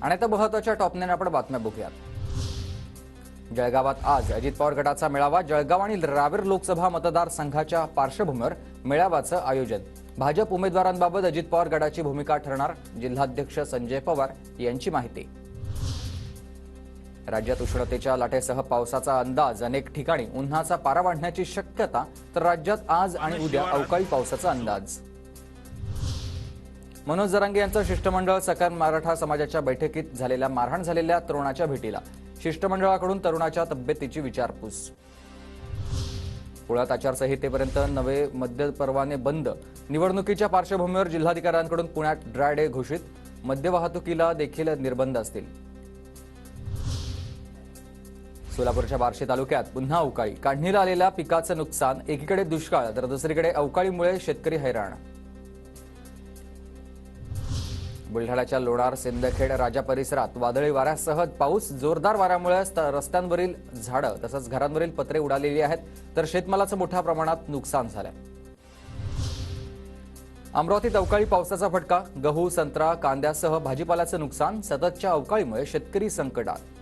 आणि आता महत्त्वाच्या टॉपने आपण बातम्या बघूयात। जळगावात आज अजित पवार गटाचा मेळावा। जळगाव आणि रावेर लोकसभा मतदारसंघाच्या पार्श्वभूमीवर मेळाव्याचं आयोजन। भाजप उमेदवारांबाबत अजित पवार गटाची भूमिका ठरणार, जिल्हाध्यक्ष संजय पवार यांची माहिती। राज्यात उष्णतेच्या लाटेसह पावसाचा अंदाज। अनेक ठिकाणी उन्हाचा पारा वाढण्याची शक्यता, तर राज्यात आज आणि उद्या अवकाळी पावसाचा अंदाज। मनोज जरांगे यांचं शिष्टमंडळ सकल मराठा समाजाच्या बैठकीत झालेल्या मारहाण झालेल्या तरुणाच्या भेटीला। शिष्टमंडळाकडून तरुणाच्या तब्येतीची विचारपूस। पुण्यात आचारसंहितेपर्यंत नवे मद्य परवाने बंद। निवडणुकीच्या पार्श्वभूमीवर जिल्हाधिकाऱ्यांकडून पुण्यात ड्राय डे घोषित। मद्य वाहतुकीला देखील निर्बंध असतील। सोलापूरच्या बार्शी तालुक्यात पुन्हा अवकाळी। काढणीला आलेल्या पिकाचं नुकसान। एकीकडे दुष्काळ तर दुसरीकडे अवकाळीमुळे शेतकरी हैराण। बुलढाण्याच्या लोणार, सिंदखेड, राजा परिसरात वादळी वाऱ्यासह पाऊस। जोरदार वाऱ्यामुळे रस्त्यांवरील झाडं तसंच घरांवरील पत्रे उडालेली आहेत, तर शेतमालाचं मोठ्या प्रमाणात नुकसान झालंय। अमरावतीत अवकाळी पावसाचा फटका। गहू, संत्रा, कांद्यासह भाजीपाल्याचं नुकसान। सततच्या अवकाळीमुळे शेतकरी संकटात।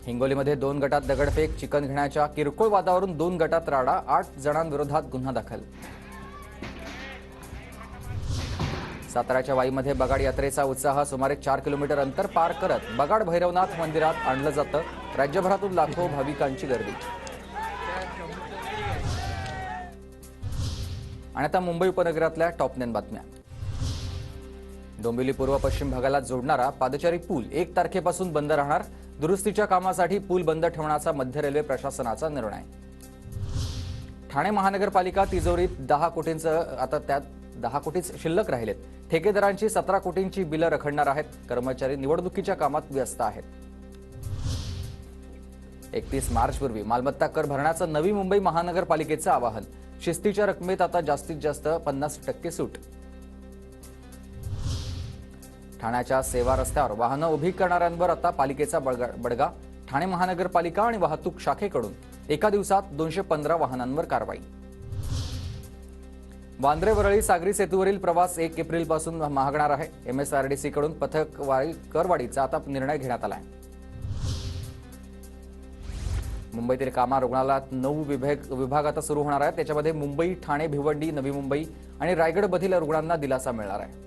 हिंगोलीमध्ये 2 गटात दगडफेक। चिकन घेण्याच्या किरकोळ वादावरून 2 गटात राडा। 8 जणांविरोधात गुन्हा दाखल। साताऱ्याच्या वाईमध्ये बगाड यात्रेचा उत्साह। सुमारे 4 किलोमीटर अंतर पार करत बगाड भैरवनाथ मंदिरात आणलं जातं। राज्यभरातून लाखो भाविकांची गर्दी। आणि आता मुंबई उपनगरातल्या टॉप 9 बातम्या। डोंबिवली पूर्व पश्चिम भागाला जोडणारा पादचारी पूल 1 तारखेपासून बंद राहणार। दुरुस्तीच्या कामासाठी पूल बंद ठेवण्याचा मध्य रेल्वे प्रशासनाचा निर्णय। ठाणे महानगरपालिका तिजोरीत 10 कोटींचं आता त्यात 10 कोटीच शिल्लक राहिलेत। ठेकेदारांची 17 कोटींची बिलं रखडणार आहेत। कर्मचारी निवडणुकीच्या कामात व्यस्त आहेत। 31 मार्चपूर्वी मालमत्ता कर भरण्याचं नवी मुंबई महानगरपालिकेचं आवाहन। शिस्तीच्या रकमेत आता जास्तीत जास्त 50% सूट। ठाण्याच्या सेवा रस्त्यावर वाहनं उभी करणाऱ्यांवर आता पालिकेचा बडगा। ठाणे महानगरपालिका आणि वाहतूक शाखेकडून एका दिवसात 215 वाहनांवर कारवाई। वांद्रे वरळी सागरी सेतूवरील प्रवास 1 एप्रिलपासून महागणार आहे। MSRDC कडून पथकवारी करवाढीचा आता निर्णय घेण्यात आला आहे। मुंबईतील कामा रुग्णालयात 9 विभाग आता सुरू होणार आहेत। त्याच्यामध्ये मुंबई, ठाणे, भिवंडी, नवी मुंबई आणि रायगडमधील रुग्णांना दिलासा मिळणार आहे।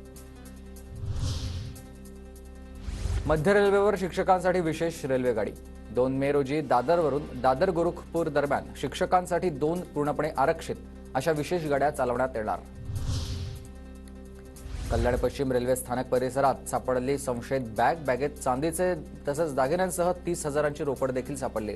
मध्य रेल्वेवर शिक्षकांसाठी विशेष रेल्वेगाडी। 2 मे रोजी दादरवरून दादर गोरखपूर दरम्यान शिक्षकांसाठी 2 पूर्णपणे आरक्षित अशा विशेष गाड्या चालवण्यात येणार। कल्याण पश्चिम रेल्वे स्थानक परिसरात सापडली संशयित बॅगेत चांदीचे तसंच दागिन्यांसह 30,000ची रोकड देखील सापडली।